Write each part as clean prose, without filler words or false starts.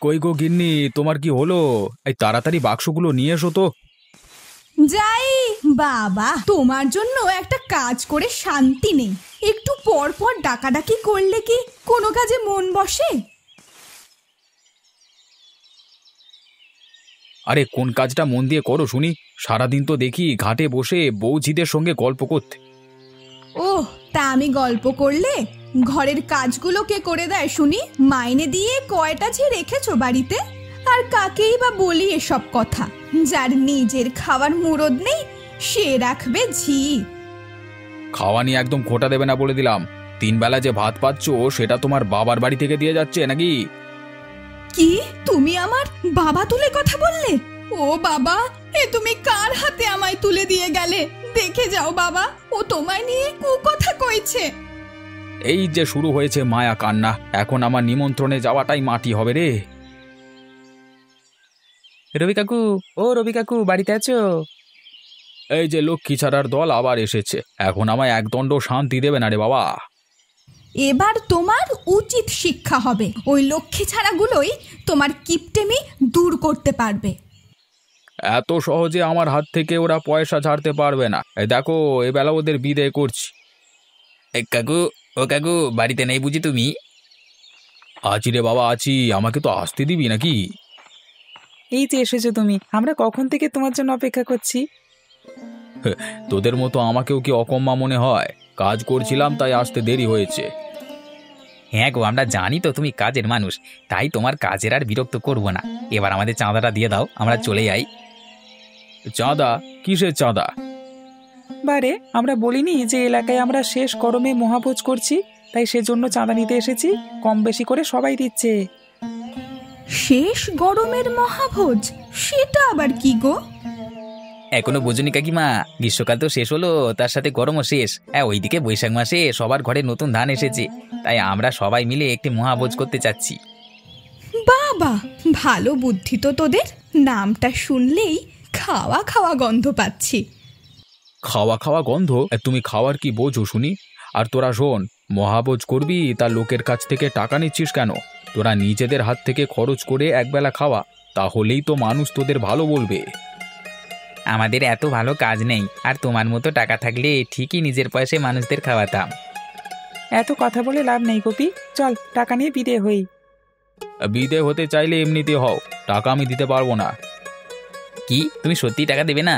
কই গো গিন্নি, তোমার কি হলো? এই তাড়াতাড়ি বাক্সগুলো নিয়ে এসো তো। যাই বাবা, তোমার জন্য একটা কাজ করে শান্তি নেই। একটু পর পর ডাকাডাকি করলে কি কোনো কাজে মন বসে? আরে কোন কাজটা মন দিয়ে করো শুনি। সারাদিন তো দেখি ঘাটে বসে বউঝিদের সঙ্গে গল্প করতে। ওহ, তা আমি গল্প করলে ঘরের কাজগুলো কে করে দেয় শুনি? মাইনে দিয়ে কয়টা ঝি রেখেছো বাড়িতে? আর কাকেই বা বলি এসব কথা? যার নিজের খাওয়ার মুরদ নেই সে রাখবে ঝি। খাওয়া নিয়ে একদম খোটা দেবে না বলে দিলাম। 3 বেলা যে ভাত পাচ্ছ সেটা তোমার বাবার বাড়ি থেকে দিয়ে যাচ্ছে নাকি? কি তুমি আমার বাবা তুলে কথা বললে? ও বাবা, এ তুমি কার হাতে আমায় তুলে দিয়ে গেলে? দেখে যাও বাবা, ও তোমায় নিয়ে কথা কইছে। এই যে শুরু হয়েছে মায়া কান্না, এখন আমার নিমন্ত্রণে যাওয়াটাই মাটি হবে রে। রবি কাকু, ও রবি কাকু, বাড়িতে আছো? এই যে লক্ষ্মী ছাড়ার দল আবার এসেছে, এখন আমায় একদণ্ড শান্তি দেবে না রে বাবা। এবার তোমার উচিত শিক্ষা হবে। ওই লক্ষ্মী ছাড়াগুলোই তোমার কিপটেমি দূর করতে পারবে। এত সহজে আমার হাত থেকে ওরা পয়সা ছাড়তে পারবে না। এই দেখো, এবেলা ওদের বিদায় করছি। কাকু, ও কাকু, বাড়িতে নেই বুঝি তুমি? আছি রে বাবা আছি, আমাকে তো আসতে দিবি নাকি? এই যে এসেছো তুমি, আমরা কখন থেকে তোমার জন্য অপেক্ষা করছি। তোদের মতো আমাকেও কি অকম্মা মনে হয়? কাজ করছিলাম তাই আসতে দেরি হয়েছে। হ্যাঁ গো, আমরা জানি তো তুমি কাজের মানুষ, তাই তোমার কাজের আর বিরক্ত করব না। এবার আমাদের চাঁদাটা দিয়ে দাও, আমরা চলে যাই। চাঁদা? কিসের চাঁদা? বারে, আমরা বলিনি যে এলাকায় আমরা শেষ গরমে মহাভোজ করছি, তাই সেজন্য চাঁদা নিতে এসেছি। কম বেশি করে সবাই দিচ্ছে। শেষ গরমের মহাভোজ? সেটা আবার কি গো? এখনো বোঝনি কাকিমা? গ্রীষ্মকাল তো শেষ হলো, তার সাথে গরমও শেষ। হ্যাঁ, ওইদিকে বৈশাখ মাসে সবার ঘরে নতুন ধান এসেছে, তাই আমরা সবাই মিলে একটি মহাভোজ করতে চাচ্ছি। বাবা, ভালো বুদ্ধি তো তোদের। নামটা শুনলেই খাওয়া খাওয়া গন্ধ পাচ্ছি। খাওয়া খাওয়া গন্ধ? তুমি খাওয়ার কি বোঝো শুনি? আর তোরা শোন, মহাভোজ করবি তা লোকের কাছ থেকে টাকা নিচ্ছিস কেন? তোরা নিজেদের হাত থেকে খরচ করে একবেলা খাওয়া, তাহলেই তো মানুষ তোদের ভালো বলবে। আমাদের এত ভালো কাজ নেই, আর তোমার মতো টাকা থাকলে ঠিকই নিজের পয়সায় মানুষদের খাওয়াতাম। এত কথা বলে লাভ নেই কপি, চল টাকা নিয়ে বিদে হই। বিদে হতে চাইলে এমনিতে হও, টাকা আমি দিতে পারবো না। কি, তুমি সত্যি টাকা দেবে না?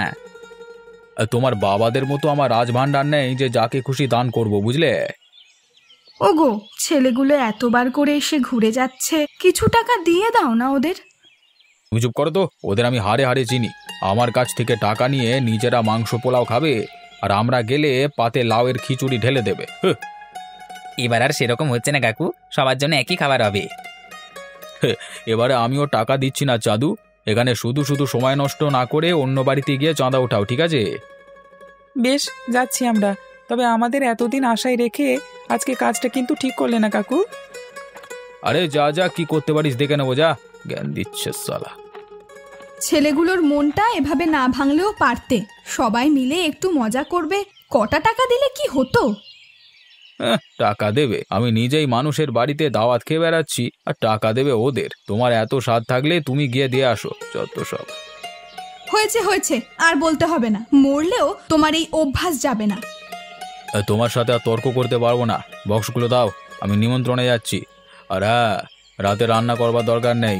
তোমার বাবাদের মতো আমার রাজভাণ্ডার নেই যে যাকে খুশি দান করব, বুঝলে? ওগো, ছেলেগুলো এতবার করে এসে ঘুরে যাচ্ছে, কিছু টাকা দিয়ে দাও না ওদের। তুমি চুপ করো তো, ওদের আমি হাড়ে হাড়ে চিনি। আমার কাছ থেকে টাকা নিয়ে নিজেরা মাংস পোলাও খাবে, আর আমরা গেলে পাতে লাউয়ের খিচুড়ি ঢেলে দেবে। এবার আর সেরকম হচ্ছে না কাকু, সবার জন্য একই খাবার হবে। এবারে আমিও টাকা দিচ্ছি না চাঁদু। এখানে শুধু শুধু সময় নষ্ট না করে অন্য বাড়িতে গিয়ে চাঁদা ওঠাও, ঠিক আছে? বেশ, যাচ্ছি আমরা। তবে আমাদের এতদিন আশায় রেখে আজকে কাজটা কিন্তু ঠিক করলে না কাকু। আরে যা যা, কি করতে পারিস দেখে নেবো, যা। জ্ঞান দিচ্ছে সালা। ছেলেগুলোর মনটা এভাবে না ভাঙলেও পারতে। সবাই মিলে একটু মজা করবে, কটা টাকা দিলে কি হতো? টাকা দেবে? আমি নিজেই মানুষের বাড়িতে দাওয়াত খেয়ে বেড়াচ্ছি, আর টাকা দেবে ওদের? তোমার এত স্বাদ থাকলে তুমি গিয়ে দিয়ে আসো, যত সব। হয়েছে হয়েছে, আর বলতে হবে না। মরলেও তোমার এই অভ্যাস যাবে না। তোমার সাথে আর তর্ক করতে পারবো না। বক্সগুলো দাও, আমি নিমন্ত্রণে যাচ্ছি। আর হ্যাঁ, রাতে রান্না করবার দরকার নেই।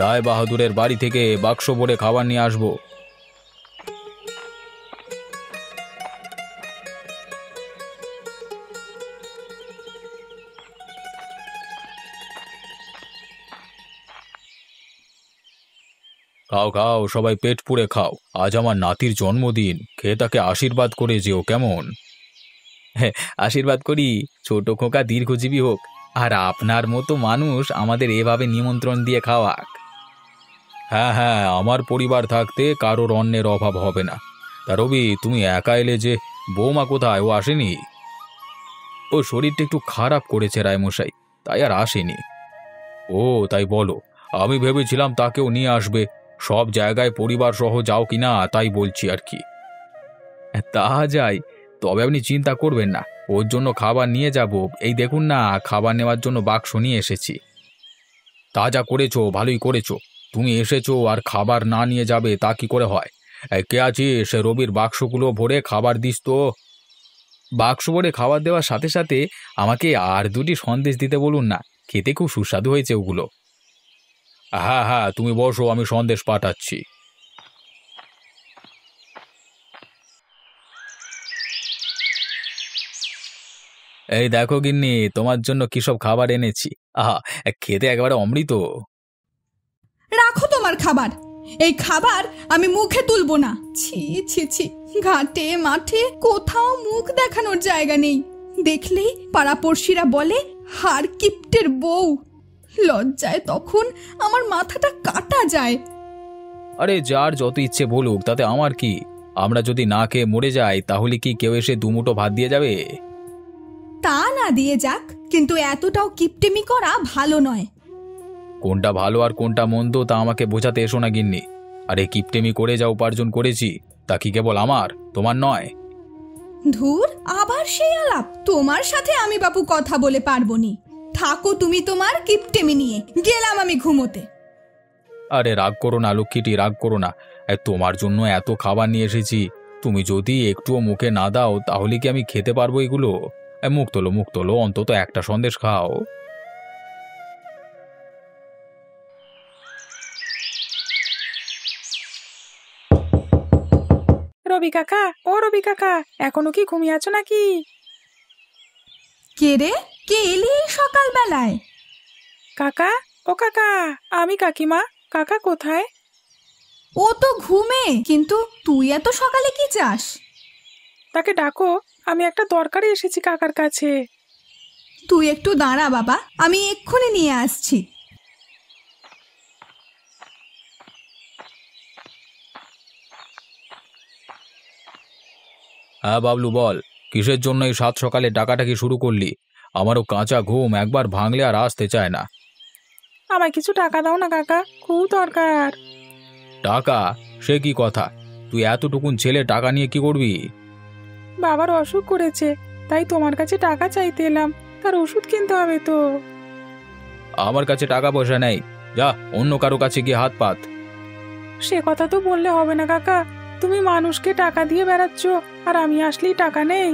রায় বাহাদুরের বাড়ি থেকে বাক্স ভরে খাবার নিয়ে আসবো। খাও খাও, সবাই পেট পুড়ে খাও। আজ আমার নাতির জন্মদিন, খেয়ে তাকে আশীর্বাদ করে যেও, কেমন? হ্যাঁ, আশীর্বাদ করি ছোট খোকা দীর্ঘজীবী হোক, আর আপনার মতো মানুষ আমাদের এভাবে নিমন্ত্রণ দিয়ে খাওয়াক। হ্যাঁ হ্যাঁ, আমার পরিবার থাকতে কারোর অন্নের অভাব হবে না। তা রবি, তুমি একা এলে যে? বৌমা কোথায়? ও আসেনি? ও শরীরটা একটু খারাপ করেছে রায়মশাই, তাই আর আসেনি। ও তাই বলো? আমি ভেবেছিলাম তাকেও নিয়ে আসবে। সব জায়গায় পরিবার সহ যাও কিনা তাই বলছি আর কি। তা যাই, তবে আপনি চিন্তা করবেন না, ওর জন্য খাবার নিয়ে যাব। এই দেখুন না, খাবার নেওয়ার জন্য বাক্স নিয়ে এসেছি। যা করেছো ভালোই করেছো। তুমি এসেছো আর খাবার না নিয়ে যাবে তা কি করে হয়? কে আছিস? রবির বাক্সগুলো ভরে খাবার দিস তো। বাক্স ভরে খাবার দেওয়ার সাথে সাথে আমাকে আর দুটি সন্দেশ দিতে বলুন না, খেতে খুব সুস্বাদু হয়েছে ওগুলো। হ্যাঁ হ্যাঁ, তুমি বসো, আমি সন্দেশ পাঠাচ্ছি। এই দেখো গিন্নি, তোমার জন্য কি সব খাবার এনেছি। আহা, খেতে একেবারে অমৃত। রাখো তোমার খাবার। এই খাবার আমি মুখে তুলবো না। ছি ছি ছি, ঘাটে মাঠে কোথাও মুখ দেখানোর জায়গা নেই। দেখলেই পাড়াপড়শিরা বলে হার কিপ্টের বউ। লজ্জায় তখন আমার মাথাটা কাটা যায়। আরে যার যত ইচ্ছে বলুক, তাতে আমার কি? আমরা যদি না খেয়ে মরে যাই তাহলে কি কেউ এসে দুমুঠো ভাত দিয়ে যাবে? তা না দিয়ে যাক, কিন্তু এতটাও কিপটেমি করা ভালো নয়। কোনটা ভালো আর কোনটা মন্দ তা আমাকে বোঝাতে এসো না গিন্নি। আরে কিপটেমি করে যা উপার্জন করেছি তা কি কেবল আমার, তোমার নয়? ধুর, আবার সেই আলাপ। তোমার সাথে আমি বাপু কথা বলে পারবো নি। থাকো তুমি তোমার কিপটেমি নিয়ে, গেলাম আমি ঘুমোতে। আরে রাগ করো না লক্ষ্মীটি, রাগ করো না। তোমার জন্য এত খাবার নিয়ে এসেছি, তুমি যদি একটুও মুখে না দাও তাহলে কি আমি খেতে পারবো এগুলো? মুখ তোলো, মুখ তোলো, অন্তত একটা সন্দেশ খাও। রবি কাকা, ও রবি কাকা, এখনো কি ঘুমিয়ে আছো নাকি? কে রে? কে এলি এই সকালবেলায়? কাকা, ও কাকা, আমি কাকিমা। কাকা কোথায়? ও তো ঘুমে, কিন্তু তুই এত সকালে কি চাস? তাকে ডাকো, আমি একটা দরকারে এসেছি কাকার কাছে। তুই একটু দাঁড়া বাবা, আমি এক্ষুনি নিয়ে আসছি। হ্যাঁ বাবলু বল, কিসের জন্য এই সাত সকালে ডাকাটাকি শুরু করলি? আমারও কাঁচা ঘুম একবার ভাঙলে আর আসতে চায় না। আমায় কিছু টাকা দাও না কাকা, খুব দরকার। টাকা? সে কি কথা? তুই এতটুকুন ছেলে টাকা নিয়ে কি করবি? বাবার অসুখ করেছে, তাই তোমার কাছে টাকা চাইতে এলাম। তার ওষুধ কিনতে হবে তো। আমার কাছে টাকা পয়সা নেই, যা অন্য কারো কাছে গিয়ে হাত পাত। সে কথা তো বললে হবে না কাকা। তুমি মানুষকে টাকা দিয়ে বেড়াচ্ছ, আর আমি আসলেই টাকা নেই।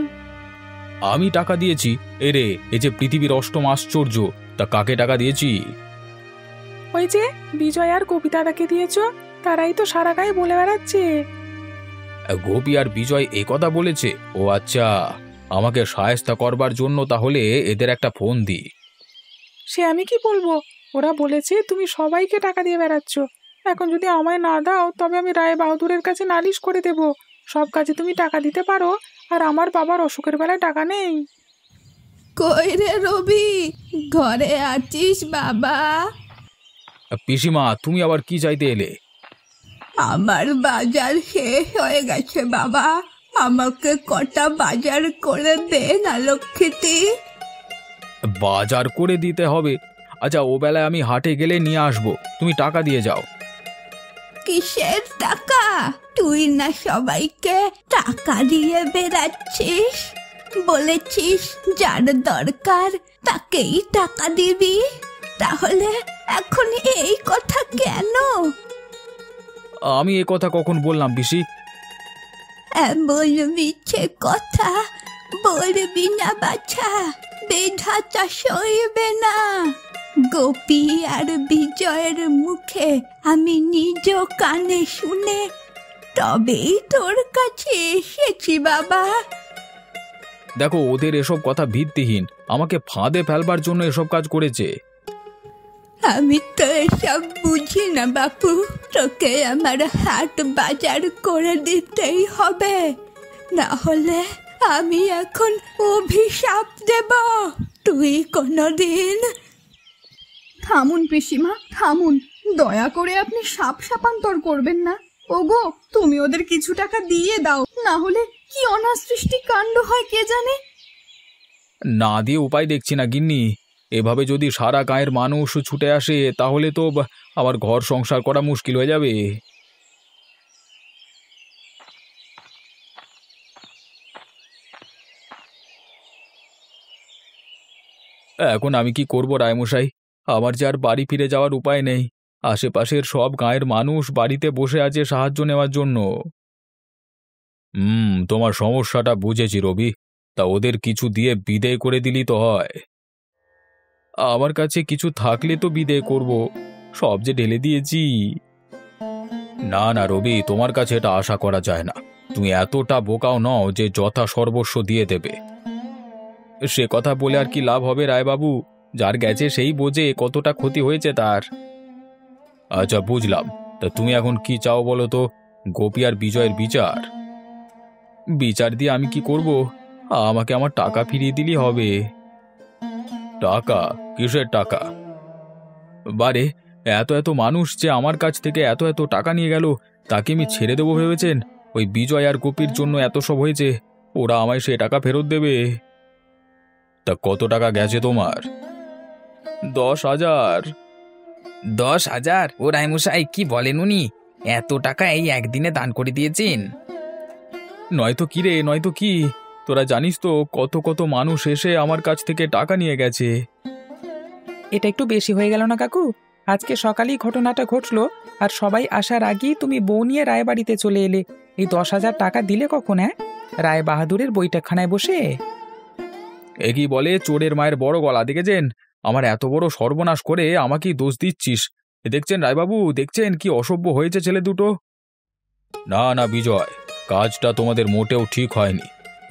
আমি টাকা দিয়েছি? এরে, এ যে পৃথিবীর অষ্টম আশ্চর্য, তা কাকে টাকা দিয়েছি? ওই যে বিজয় আর গোপী দাদাকে দিয়েছ, তারাই তো সারা গায়ে বলে বেড়াচ্ছে। গোপী আর বিজয় এ কথা বলেছে? ও আচ্ছা, আমাকে সায়স্তা করবার জন্য তাহলে এদের একটা ফোন দি। সে আমি কি বলবো? ওরা বলেছে তুমি সবাইকে টাকা দিয়ে বেড়াচ্ছ। এখন যদি আমায় না দাও তবে আমি রায় বাহাদুরের কাছে নালিশ করে দেব। সব কাজে তুমি টাকা দিতে পারো, আর আমার বাবার অসুখের বেলায় টাকা নেই। কই রে রবি, ঘরে আছিস বাবা? পিসিমা, তুমি আবার কি চাইতে এলে? আমার বাজার শেষ হয়ে গেছে বাবা, আমাকে কটা বাজার করে দে না লক্ষ্মীটি। বাজার করে দিতে হবে? আচ্ছা, ও বেলায় আমি হাটে গেলে নিয়ে আসবো, তুমি টাকা দিয়ে যাও। কিসের টাকা? তুই না সবাইকে টাকা দিয়ে বেড়াচ্ছিস, বলেছিস যার দরকার তাকেই টাকা দিবি। তাহলে এখন এই কথা কেন? আমি এ কথা কখন বললাম পিসি? এমন মিছে কথা বলবি না বাছা, বিধাতা সইবে না। গোপী আর বিজয়ের মুখে আমি নিজ কানে শুনে তবেই তোর কাছে এসেছি বাবা। দেখো, ওদের এসব কথা ভিত্তিহীন, আমাকে ফাঁদে ফেলবার জন্য এসব কাজ করেছে। আমি তো এসব বুঝি না বাপু, তোকে আমার হাট বাজার করে দিতেই হবে, না হলে আমি এখন অভিশাপ দেব। তুই কোনোদিন... থামুন পিসিমা, থামুন, দয়া করে আপনি সাপ সাপান্তর করবেন না। ওগো, তুমি ওদের কিছু টাকা দিয়ে দাও, না হলে কি অনাসৃষ্টি কাণ্ড হয় কে জানে। না দিয়ে উপায় দেখছি না গিন্নি। এভাবে যদি সারা গাঁয়ের মানুষ ছুটে আসে তাহলে তো আমার ঘর সংসার করা মুশকিল হয়ে যাবে। এখন আমি কি করব রায়মশাই? আমার যে আর বাড়ি ফিরে যাওয়ার উপায় নেই। আশেপাশের সব গাঁয়ের মানুষ বাড়িতে বসে আছে সাহায্য নেওয়ার জন্য। তোমার সমস্যাটা বুঝেছি রবি। তা ওদের কিছু দিয়ে বিদেয় করে দিলি তো হয়। আমার কাছে কিছু থাকলে তো বিদেয় করব, সব যে ঢেলে দিয়েছি। না না রবি, তোমার কাছে এটা আশা করা যায় না। তুমি এতটা বোকাও নও যে যথা সর্বস্ব দিয়ে দেবে। সে কথা বলে আর কি লাভ হবে রায়বাবু? যার গেছে সেই বোঝে কতটা ক্ষতি হয়েছে তার। আচ্ছা বুঝলাম। তা তুমি এখন কি চাও বলো তো? গোপী আর বিজয়ের বিচার? বিচার দিয়ে আমি কি করব? আমাকে আমার টাকা ফিরিয়ে দিলেই হবে। টাকা? কিসের টাকা? বারে, এত এত মানুষ যে আমার কাছ থেকে এত এত টাকা নিয়ে গেল, তাকে আমি ছেড়ে দেবো ভেবেছেন? ওই বিজয় আর গোপীর জন্য এত সব হয়েছে, ওরা আমায় সে টাকা ফেরত দেবে। তা কত টাকা গেছে তোমার? 10,000। 10,000? ও রায়মশাই, কি বলেন উনি? এত টাকা এই একদিনে দান করে দিয়েছেন? নয়তো কি রে, নয়তো কি? তোরা জানিস তো কত কত মানুষ এসে আমার কাছ থেকে টাকা নিয়ে গেছে। এটা একটু বেশি হয়ে গেল না কাকু? আজকে সকালেই ঘটনাটা ঘটলো, আর সবাই আসার আগেই তুমি বউ নিয়ে রায়বাড়িতে চলে এলে। এই 10,000 টাকা দিলে কখন? হ্যাঁ, রায় বাহাদুরের বৈঠকখানায় বসে? এ কি বলে চোরের মায়ের বড় গলা, দেখেছেন? আমার এত বড় সর্বনাশ করে আমাকেই দোষ দিচ্ছিস। দেখছেন রায়বাবু, দেখছেন কি অসভ্য হয়েছে ছেলে দুটো? না না বিজয়, কাজটা তোমাদের মোটেও ঠিক হয়নি।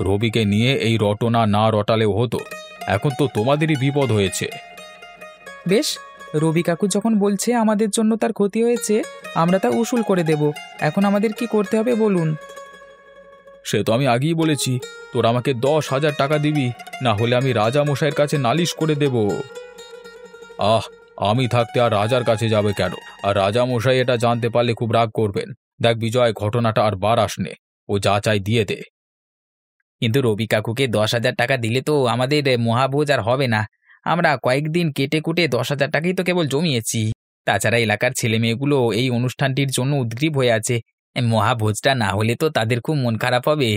রবিকে নিয়ে এই রটনা না রটালেও হতো। এখন তো তোমাদেরই বিপদ হয়েছে। বেশ, রবি কাকু যখন বলছে আমাদের জন্য তার ক্ষতি হয়েছে, আমরা তা উসুল করে দেব। এখন আমাদের কি করতে হবে বলুন? সে তো আমি আগেই বলেছি, তোর আমাকে 10,000 টাকা দিবি, না হলে আমি রাজা মশাইয়ের কাছে নালিশ করে দেব। আমি থাকতে আর রাজার কাছে যাবে কেন? আর রাজা মশাই এটা জানতে পারলে খুব রাগ করবেন। দেখ বিজয়, ঘটনাটা আর বার আসনে, ও যা চাই দিয়ে দে। কিন্তু রবি কাকুকে 10,000 টাকা দিলে তো আমাদের মহাভোজ আর হবে না। আমরা কয়েকদিন কেটে কুটে 10,000 টাকাই তো কেবল জমিয়েছি। তাছাড়া এলাকার ছেলে মেয়েগুলো এই অনুষ্ঠানটির জন্য উদগ্রীব হয়ে আছে। মহাভোজটা না হলে তো তাদের খুব মন খারাপ হবে।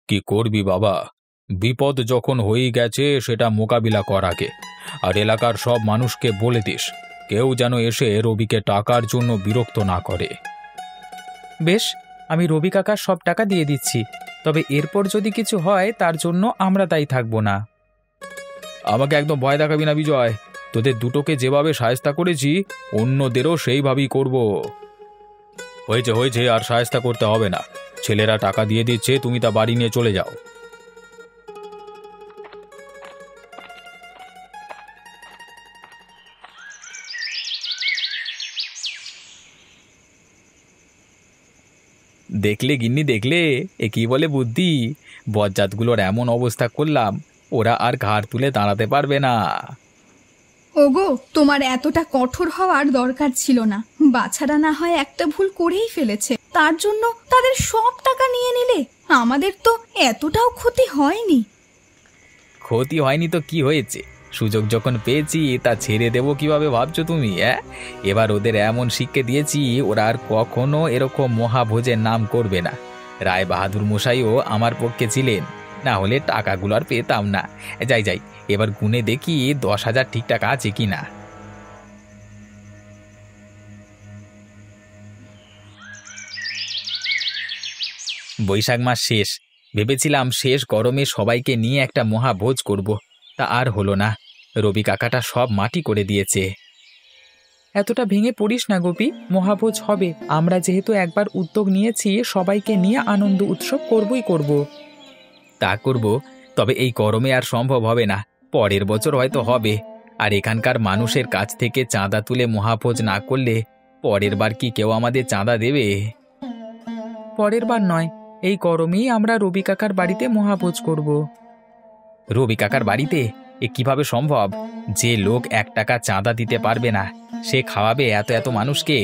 কি করবি বাবা, বিপদ যখন হয়েই গেছে সেটা মোকাবিলা কর আগে। আর এলাকার সব মানুষকে বলে দিস, কেউ যেন এসে রবিকে টাকার জন্য বিরক্ত না করে। বেশ, আমি রবি কাকার সব টাকা দিয়ে দিচ্ছি। তবে এরপর যদি কিছু হয় তার জন্য আমরা দায়ী থাকবো না। আমাকে একদম ভয় দেখাবি না বিজয়। তোদের দুটোকে যেভাবে শায়েস্তা করেছি, অন্যদেরও সেইভাবেই করব। হয়েছে হয়েছে, আর শায়েস্তা করতে হবে না। ছেলেরা টাকা দিয়ে দিচ্ছে, তুমি তা বাড়ি নিয়ে চলে যাও। দেখলে গিন্নি, দেখলে? এ কি বলে বুদ্ধি! বজ্জাতগুলোর এমন অবস্থা করলাম, ওরা আর ঘাড় তুলে দাঁড়াতে পারবে না। ওগো, তোমার এতটা কঠোর হওয়ার দরকার ছিল না। বাছারা না হয় একটা ভুল করেই ফেলেছে, তার জন্য তাদের সব টাকা নিয়ে নিলে। আমাদের তো এতটাও ক্ষতি হয়নি। ক্ষতি হয়নি তো কি হয়েছে? সুযোগ যখন পেয়েছি তা ছেড়ে দেবো কিভাবে ভাবছো তুমি? এবার ওদের এমন শিক্ষা দিয়েছি, ওরা আর কখনো এরকম মহাভোজের নাম করবে না। রায় বাহাদুর মশাইও আমার পক্ষে ছিলেন, না হলে টাকাগুলো আর পেতাম না। যাই যাই, এবার গুনে দেখি 10,000 ঠিকঠাক আছে কি না। বৈশাখ মাস শেষ, ভেবেছিলাম শেষ গরমে সবাইকে নিয়ে একটা মহাভোজ করব, তা আর হলো না। রবি কাকাটা সব মাটি করে দিয়েছে। এতটা ভেঙে পড়িস না গোপী, মহাভোজ হবে। আমরা যেহেতু একবার উদ্যোগ নিয়েছি, সবাইকে নিয়ে আনন্দ উৎসব করবই করব। তা করব, তবে এই গরমে আর সম্ভব হবে না। পরের বছর হয়তো হবে। আর এখানকার মানুষের কাছ থেকে চাঁদা তুলে মহাভোজ না করলে পরের বার কি কেউ আমাদের চাঁদা দেবে? পরের বার নয়, এই গরমেই আমরা রবি কাকার বাড়িতে মহাভোজ করব। রবি কাকার বাড়িতে? এ কিভাবে সম্ভব? যে লোক 1 টাকা চাঁদা দিতে পারবে না, সে খাওয়াবে এত এত মানুষকে?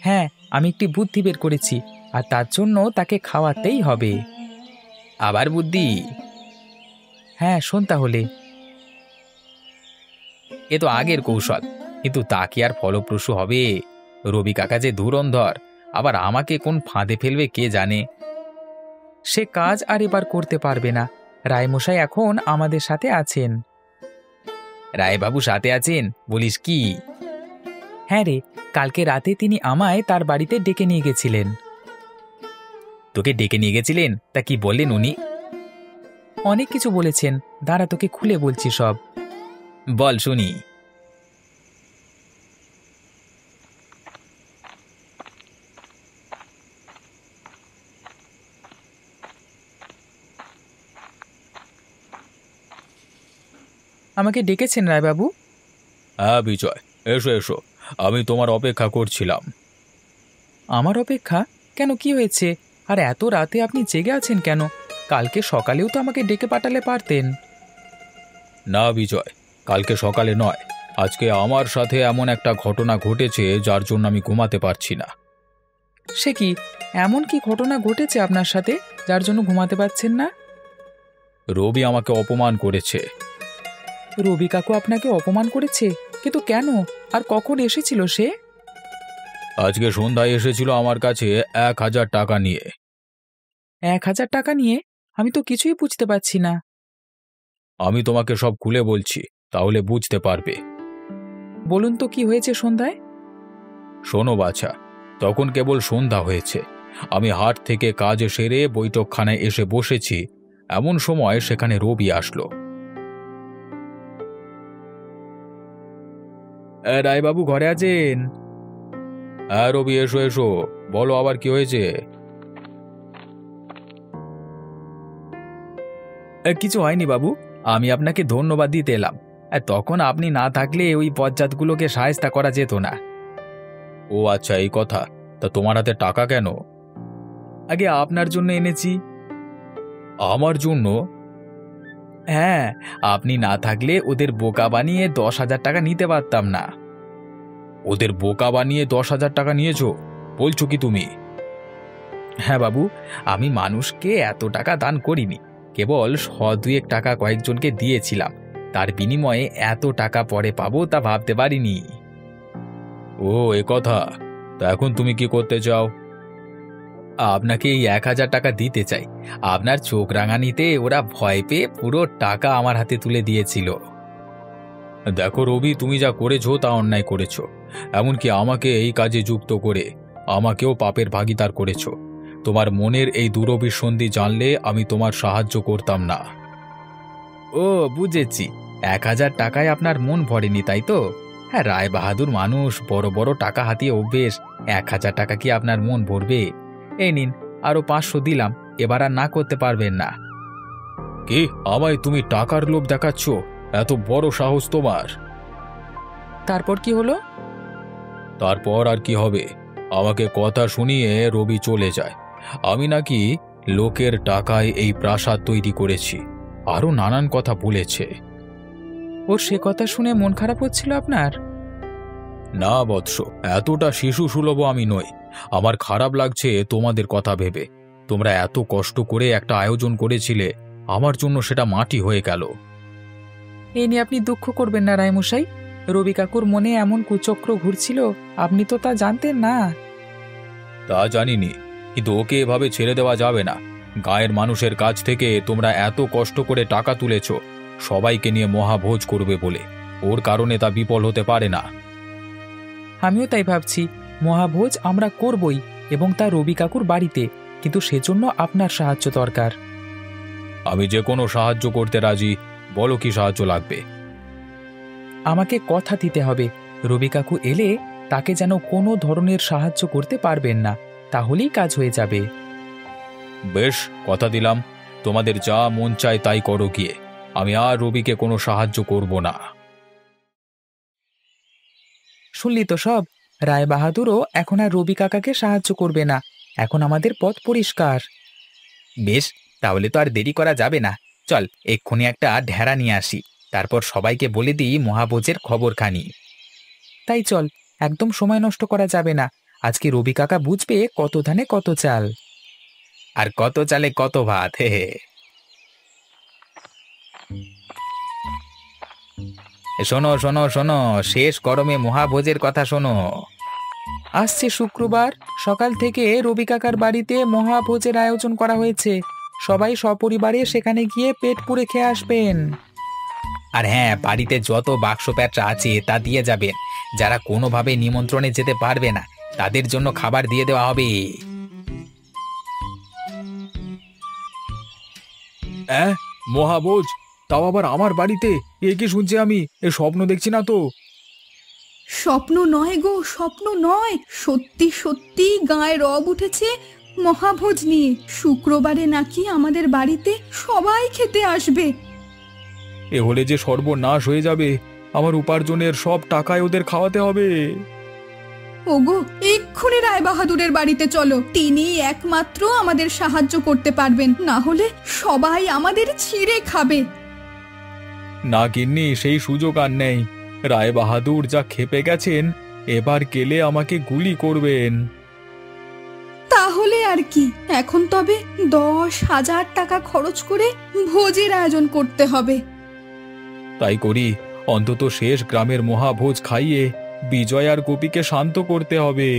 হ্যাঁ, আমি একটি বুদ্ধি বের করেছি, আর তার জন্য তাকে খাওয়াতেই হবে। আবার বুদ্ধি? হ্যাঁ, শোন তাহলে। এ তো আগের কৌশল, কিন্তু তা কি আর ফলপ্রসূ হবে? রবি কাকা যে ধুরন্ধর, আবার আমাকে কোন ফাঁদে ফেলবে কে জানে। সে কাজ আর এবার করতে পারবে না। রায়মশাই এখন আমাদের সাথে আছেন। রায়বাবু সাথে আছেন বলিস কি? হ্যাঁ রে, কালকে রাতে তিনি আমায় তার বাড়িতে ডেকে নিয়ে গেছিলেন। তোকে ডেকে নিয়ে গেছিলেন? তা কি বললেন উনি? অনেক কিছু বলেছেন, দাঁড়া তোকে খুলে বলছি সব। বল শুনি। আমাকে ডেকেছেন রায়বাবু? হ্যাঁ বিজয়, এসো এসো, আমি তোমার অপেক্ষা করছিলাম। আমার অপেক্ষা? কেন, কি হয়েছে? আর এত রাতে আপনি জেগে আছেন কেন? কালকে সকালেও তো আমাকে ডেকে পাঠালে পারতেন। না বিজয়, কালকে সকালে নয়, আজকে আমার সাথে এমন একটা ঘটনা ঘটেছে যার জন্য আমি ঘুমাতে পারছি না। সে কি, এমন কি ঘটনা ঘটেছে আপনার সাথে যার জন্য ঘুমাতে পারছেন না? রবি আমাকে অপমান করেছে। রবি কাকু আপনাকে অপমান করেছে? কিন্তু কেন, আর কখন এসেছিল সে? আজকে সন্ধ্যায় এসেছিল আমার কাছে 1,000 টাকা নিয়ে। 1,000 টাকা নিয়ে? আমি তো কিছুই বুঝতে পারছি না। আমি তোমাকে সব খুলে বলছি, তাহলে বুঝতে পারবে। বলুন তো কি হয়েছে সন্ধ্যায়? শোনো বাছা, তখন কেবল সন্ধ্যা হয়েছে, আমি হাট থেকে কাজ সেরে বৈঠকখানায় এসে বসেছি, এমন সময় সেখানে রবি আসলো। রায়বাবু ঘরে আছেন? হ্যাঁ রবি, এসো এসো, বলো আবার কি হয়েছে? কিছু হয়নি বাবু, আমি আপনাকে ধন্যবাদ দিতে এলাম। তখন আপনি না থাকলে ওই বজ্জাতগুলোকে সাহায্য করা যেত না। ও আচ্ছা, এই কথা। তা তোমার হাতে টাকা কেন? আগে আপনার জন্য এনেছি। আমার জন্য? হ্যাঁ, আপনি না থাকলে ওদের বোকা বানিয়ে 10,000 টাকা নিতে পারতাম না। ওদের বোকা বানিয়ে 10,000 টাকা নিয়েছো বলছো কি তুমি? হ্যাঁ বাবু, আমি মানুষকে এত টাকা দান করিনি, কেবল 100-2 টাকা কয়েকজনকে দিয়েছিলাম। তার বিনিময়ে এত টাকা পরে পাবো তা ভাবতে পারিনি। ও এ কথা। তা এখন তুমি কি করতে চাও? আপনাকে এই 1,000 টাকা দিতে চাই। আপনার চোখ রাঙানিতে ওরা ভয় পেয়ে পুরো টাকা আমার হাতে তুলে দিয়েছিল। দেখো রবি, তুমি যা করেছো তা অন্যায় করেছো। এমনকি আমাকে এই কাজে যুক্ত করে আমাকেও পাপের ভাগীদার করেছো। তোমার মনের এই দুরভিসন্ধি জানলে আমি তোমার সাহায্য করতাম না। ও বুঝেছি, 1,000 টাকায় আপনার মন ভরেনি তাই তো? হ্যাঁ, রায় বাহাদুর মানুষ, বড় বড় টাকা হাতিয়ে অভ্যেস। 1,000 টাকা কি আপনার মন ভরবে? এই নিন, আরো 500 দিলাম, এবার আর না করতে পারবেন না। কি, আমায় তুমি টাকার লোভ দেখাচ্ছ? এত বড় সাহস তোমার! তারপর কি হলো? তারপর আর কি হবে? আমাকে কথা শুনিয়ে রবি চলে যায়। আমি নাকি লোকের টাকায় এই প্রাসাদ তৈরি করেছি, আরো নানান কথা বলেছে। ওর সে কথা শুনে মন খারাপ হচ্ছিল আপনার? না বৎস, এতটা শিশু সুলভ আমি নই। আমার খারাপ লাগছে তোমাদের কথা ভেবে। তোমরা এত কষ্ট করে একটা আয়োজন করেছিলে, আমার জন্য সেটা মাটি হয়ে গেল। এই নিয়ে আপনি দুঃখ করবেন না রায়মশাই। রবি কাকুর মনে এমন কুচক্র ঘুরছিল, আপনি তো তা জানতেন না। তা জানিনি, কিন্তু ওকে এভাবে ছেড়ে দেওয়া যাবে না। গায়ের মানুষের কাছ থেকে তোমরা এত কষ্ট করে টাকা তুলেছ সবাইকে নিয়ে মহাভোজ করবে বলে, ওর কারণে তা বিফল হতে পারে না। আমিও তাই ভাবছি, মহাভোজ আমরা করবই, এবং তা রবি কাকুর বাড়িতে, কিন্তু সেজন্য আপনার সাহায্য দরকার। আমি যে কোনো সাহায্য করতে রাজি, বলো কি সাহায্য লাগবে? আমাকে কথা দিতে হবে, রবি কাকু এলে তাকে যেন কোনো ধরনের সাহায্য করতে পারবেন না, তাহলেই কাজ হয়ে যাবে। বেশ, কথা দিলাম। তোমাদের যা মন চায় তাই করো গিয়ে, আমি আর রবিকে কোনো সাহায্য করব না। শুনলি তো সব, রায় বাহাদুরও এখন আর রবি কাকাকে সাহায্য করবে না। এখন আমাদের পথ পরিষ্কার। বেশ, তাহলে তো আর দেরি করা যাবে না। চল এক্ষুনি একটা ঢেড়া নিয়ে আসি, তারপর সবাইকে বলে দিই মহাভোজের খবরখানি। তাই চল, একদম সময় নষ্ট করা যাবে না। আজকে রবি কাকা বুঝবে কত ধানে কত চাল, আর কত চালে কত ভাত। হে হে। শোনো শোনো শোনো, শেষ গরমে মহাভোজের কথা শোনো। আসছে শুক্রবার সকাল থেকে রবি কাকার বাড়িতে মহাভোজের আয়োজন করা হয়েছে। সবাই সপরিবারে সেখানে গিয়ে পেট পুড়ে খেয়ে আসবেন। আর হ্যাঁ, বাড়িতে যত বাক্স প্যাঁচা আছে তা দিয়ে যাবেন। যারা কোনোভাবে নিমন্ত্রণে যেতে পারবে না তাদের জন্য খাবার দিয়ে দেওয়া হবে। মহাভোজ, তাও আবার আমার বাড়িতে? এ কি শুনছি আমি? এ স্বপ্ন দেখছি না তো? স্বপ্ন নয় গো, স্বপ্ন নয়, সত্যি সত্যি গায়ে রব উঠেছে মহাভোজ নিয়ে। শুক্রবারে নাকি আমাদের বাড়িতে সবাই খেতে আসবে। এ হলে যে সর্বনাশ হয়ে যাবে। আমার উপার্জনের সব টাকায় ওদের খাওয়াতে হবে। ওগো, এক্ষুনি রায় বাহাদুরের বাড়িতে চলো, তিনি একমাত্র আমাদের সাহায্য করতে পারবেন, না হলে সবাই আমাদের ছিঁড়ে খাবে। না গিন্নি, সেই সুযোগ আর নেই। রায় বাহাদুর যা ক্ষেপে গেছেন, এবার গেলে আমাকে গুলি করবেন। তাহলে আর কি, এখন তবে 10,000 টাকা খরচ করে ভোজের আয়োজন করতে হবে। তাই করি, অন্তত শেষ গ্রামের মহাভোজ খাইয়ে বিজয় আর গোপীকে শান্ত করতে হবে।